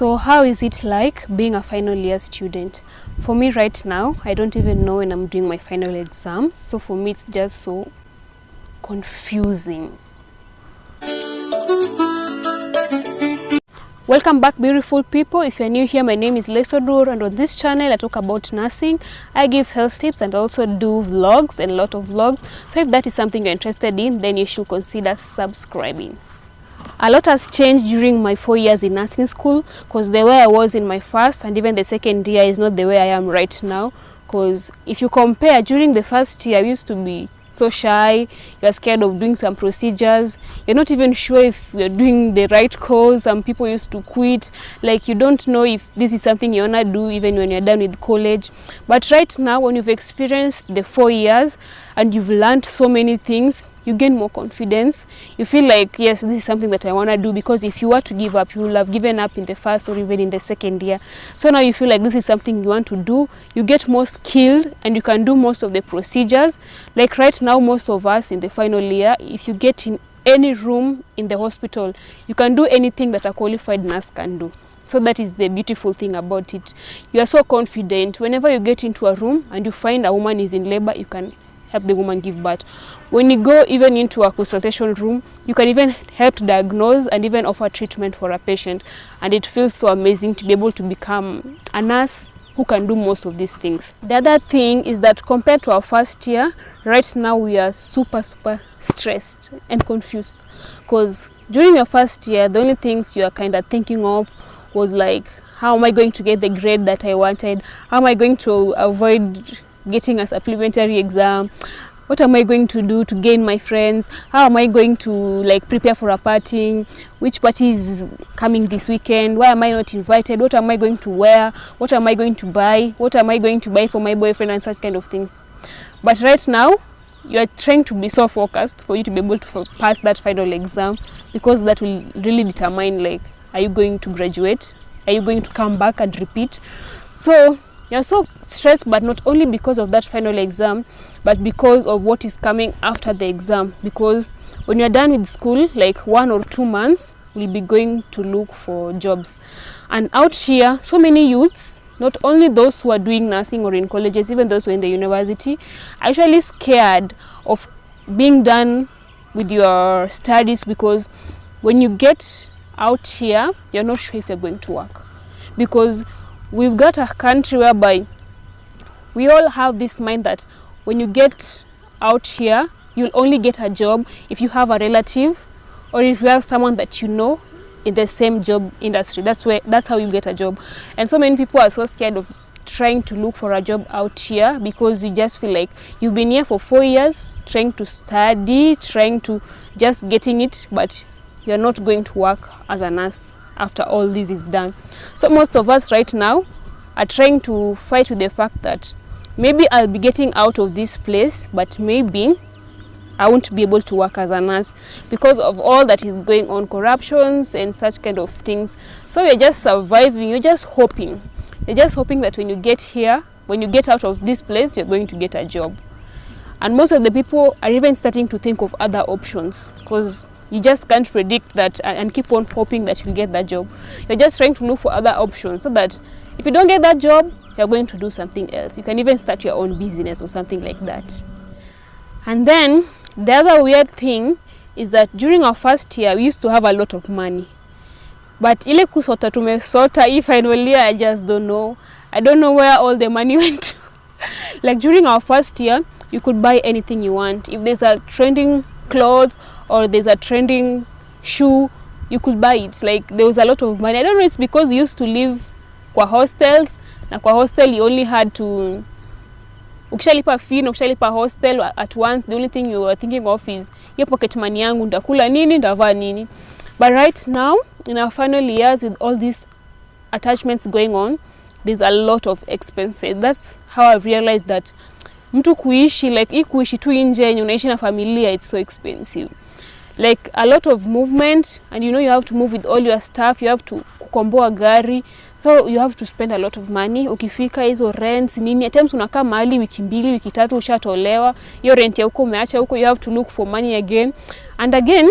So how is it like being a final year student? For me right now, I don't even know when I'm doing my final exams. So for me, it's just so confusing. Welcome back, beautiful people. If you're new here, my name is LOISE ODUOR, and on this channel I talk about nursing. I give health tips and also do vlogs, and a lot of vlogs. So if that is something you're interested in, then you should consider subscribing. A lot has changed during my 4 years in nursing school, because the way I was in my first and even the second year is not the way I am right now. Because if you compare, during the first year I used to be so shy, you're scared of doing some procedures, you're not even sure if you're doing the right course. Some people used to quit, like you don't know if this is something you wanna do even when you're done with college. But right now, when you've experienced the 4 years and you've learned so many things, you gain more confidence. You feel like, yes, this is something that I want to do, because if you were to give up, you will have given up in the first or even in the second year. So now you feel like this is something you want to do. You get more skilled and you can do most of the procedures. Like right now, most of us in the final year, if you get in any room in the hospital, you can do anything that a qualified nurse can do. So that is the beautiful thing about it. You are so confident. Whenever you get into a room and you find a woman is in labor, you can help the woman give birth. When you go even into a consultation room, you can even help diagnose and even offer treatment for a patient. And it feels so amazing to be able to become a nurse who can do most of these things. The other thing is that compared to our first year, right now we are super stressed and confused. Because during your first year, the only things you are kind of thinking of was like, how am I going to get the grade that I wanted? How am I going to avoid getting a supplementary exam? What am I going to do to gain my friends? How am I going to like prepare for a party? Which party is coming this weekend? Why am I not invited? What am I going to wear? What am I going to buy? What am I going to buy for my boyfriend, and such kind of things. But right now, you are trying to be so focused for you to be able to pass that final exam, because that will really determine, like, are you going to graduate? Are you going to come back and repeat? So you're so stressed, but not only because of that final exam, but because of what is coming after the exam. Because when you're done with school, like 1 or 2 months, we'll be going to look for jobs. And out here, so many youths, not only those who are doing nursing or in colleges, even those who are in the university, are actually scared of being done with your studies, because when you get out here, you're not sure if you're going to work. Because we've got a country whereby we all have this mind that when you get out here, you'll only get a job if you have a relative or if you have someone that you know in the same job industry. That's how you get a job. And so many people are so scared of trying to look for a job out here, because you just feel like you've been here for 4 years trying to study, trying to just getting it, but you're not going to work as a nurse after all this is done. So most of us right now are trying to fight with the fact that maybe I'll be getting out of this place, but maybe I won't be able to work as a nurse because of all that is going on, corruptions and such kind of things. So you're just surviving, you're just hoping. You're just hoping that when you get here, when you get out of this place, you're going to get a job. And most of the people are even starting to think of other options, because you just can't predict that and keep on hoping that you'll get that job. You're just trying to look for other options, so that if you don't get that job, you're going to do something else. You can even start your own business or something like that. And then the other weird thing is that during our first year, we used to have a lot of money. But ile kusota tumesota, hii final year, I just don't know. I don't know where all the money went to. Like during our first year, you could buy anything you want. If there's a trending cloth or there's a trending shoe, you could buy it. Like there was a lot of money. I don't know, it's because you used to live kwa hostels, na kwa hostel you only had to, ukishalipa fee na ukishalipa hostel at once, the only thing you were thinking of is your pocket money yangu, ndakula nini, ndavaa nini. But right now, in our final years, with all these attachments going on, there's a lot of expenses. That's how I've realized that mtu kuishi, like kuishi tu nje yenye unaishi na familia, it's so expensive. Like a lot of movement, and you know you have to move with all your stuff, you have to kukomboa gari, so you have to spend a lot of money. Ukifika hizo rents nini, at times unakaa mahali wiki 2 wiki 3 ushatolewa, hiyo rent ya huko umeacha huko, you have to look for money again and again.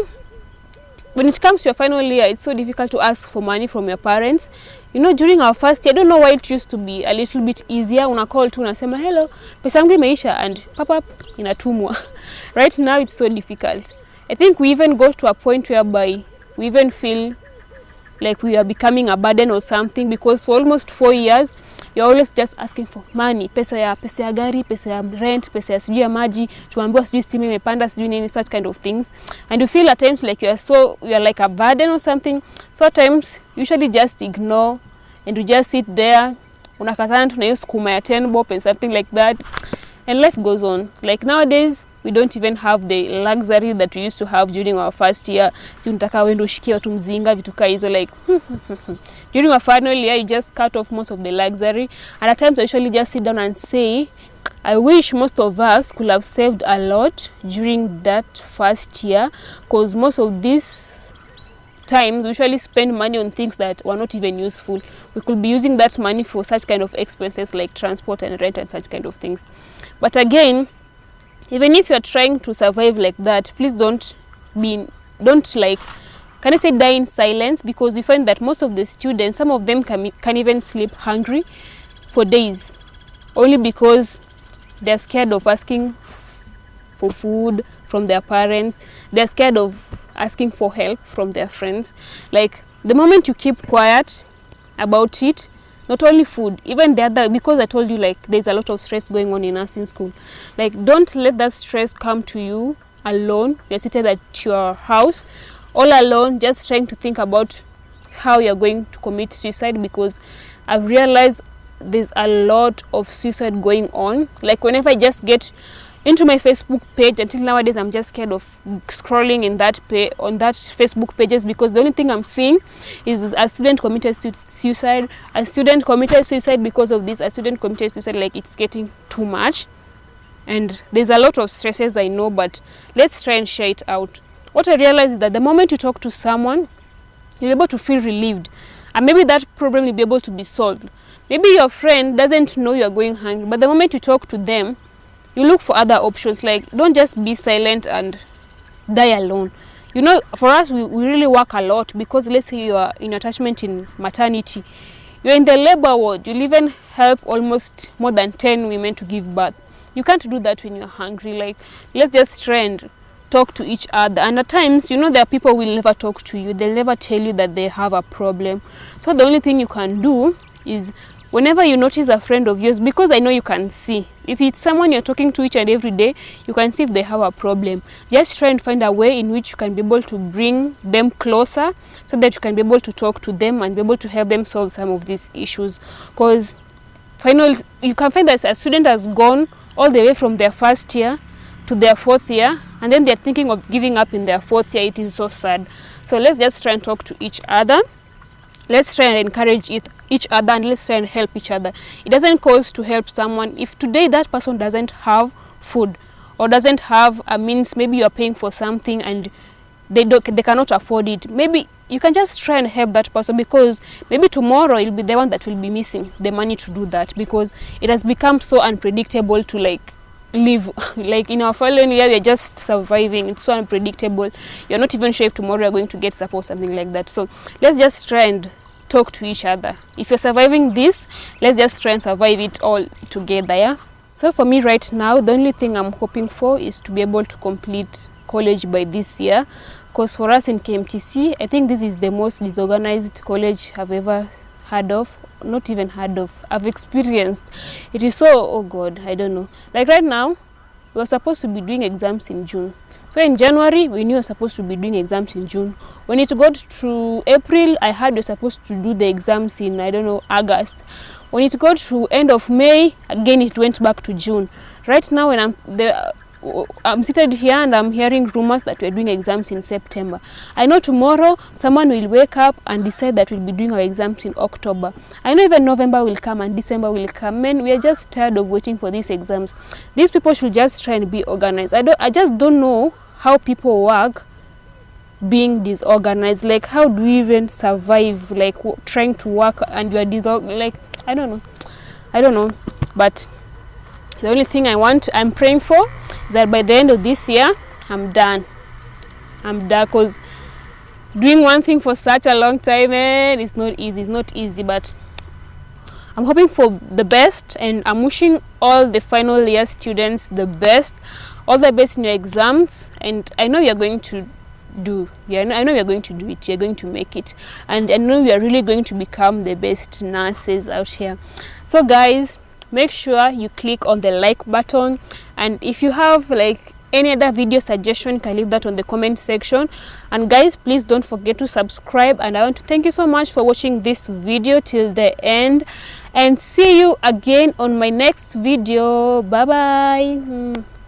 when it comes to your final year, it's so difficult to ask for money from your parents. You know, during our first year, I don't know why it used to be a little bit easier. Una call tu unasema hello, pesa yangu imeisha, and papa inatumwa. Right now it's so difficult. I think we even go to a point whereby we even feel like we are becoming a burden or something, because for almost 4 years you're always just asking for money. Pesa ya gari, pesa ya rent, pesa ya sijui ya maji, tuambiwa sijui stima imepanda, sijui nini, such kind of things. And you feel at times like you are like a burden or something. So at times usually just ignore and you just sit there, unakazana tunayo sukuma ya 10 bob and something like that, and life goes on. Like nowadays we don't even have the luxury that we used to have during our first year. Si unataka wendo shikia watu mzinga vitu ka hizo, like during our final year you just cut off most of the luxury. And at times I usually just sit down and say, I wish most of us could have saved a lot during that first year, because most of these times we usually spend money on things that were not even useful. We could be using that money for such kind of expenses like transport and rent and such kind of things. But again, even if you're trying to survive like that, please don't like, can I say, die in silence, because we find that most of the students, some of them can even sleep hungry for days, only because they're scared of asking for food from their parents. They're scared of asking for help from their friends. Like the moment you keep quiet about it, not only food, even the other, because I told you like there's a lot of stress going on in nursing school. Like don't let that stress come to you alone. You're seated at your house all alone, just trying to think about how you're going to commit suicide, because I've realized there's a lot of suicide going on. Like whenever I just get into my Facebook page, until nowadays I'm just scared of scrolling in that on that Facebook pages, because the only thing I'm seeing is a student committed suicide, a student committed suicide because of this, a student committed suicide. Like it's getting too much, and there's a lot of stresses, I know, but let's try and share it out. What I realize is that the moment you talk to someone, you're able to feel relieved, and maybe that problem will be able to be solved. Maybe your friend doesn't know you're going hungry, but the moment you talk to them, you look for other options. Like don't just be silent and die alone. You know, for us we really work a lot, because let's say you are in attachment in maternity, you're in the labor ward, you'll even help almost more than 10 women to give birth. You can't do that when you're hungry. Like let's just try and talk to each other. And at times, you know, there are people who will never talk to you, they'll never tell you that they have a problem. So the only thing you can do is, whenever you notice a friend of yours, because I know you can see, if it's someone you're talking to each and every day, you can see if they have a problem. Just try and find a way in which you can be able to bring them closer, so that you can be able to talk to them and be able to help them solve some of these issues. Because you can find that a student has gone all the way from their first year to their 4th year, and then they're thinking of giving up in their 4th year. It is so sad. So let's just try and talk to each other. Let's try and encourage each other, and let's try and help each other. It doesn't cost to help someone. If today that person doesn't have food or doesn't have a means, maybe you are paying for something and they cannot afford it, maybe you can just try and help that person, because maybe tomorrow you'll be the one that will be missing the money to do that, because it has become so unpredictable to like live. Like in our following year, we're just surviving. It's so unpredictable. You're not even sure if tomorrow you're going to get support, something like that. So let's just try and talk to each other. If you're surviving this, let's just try and survive it all together. Yeah. So for me right now, the only thing I'm hoping for is to be able to complete college by this year, because for us in KMTC, I think this is the most disorganized college I've ever heard of. Not even heard of, I've experienced. It is so, oh God, I don't know. Like right now, we were supposed to be doing exams in June. So in January, we knew we were supposed to be doing exams in June. When it got to April, I heard we were supposed to do the exams in, I don't know, August. When it got to end of May, again it went back to June. Right now, when I'm seated here and I'm hearing rumors that we're doing exams in September. I know tomorrow someone will wake up and decide that we'll be doing our exams in October. I know even November will come and December will come. Man, we are just tired of waiting for these exams. These people should just try and be organized. I just don't know how people work being disorganized. Like, how do we even survive, like trying to work and you are disorganized? Like, I don't know. But the only thing I'm praying for, that by the end of this year, I'm done, because doing one thing for such a long time, and it's not easy, but I'm hoping for the best, and I'm wishing all the final year students the best, all the best in your exams, and I know you're going to I know you're going to do it. You're going to make it, and I know you're really going to become the best nurses out here. So guys, make sure you click on the like button, and if you have like any other video suggestion, you can leave that on the comment section. And guys, please don't forget to subscribe, and I want to thank you so much for watching this video till the end, and see you again on my next video. Bye bye.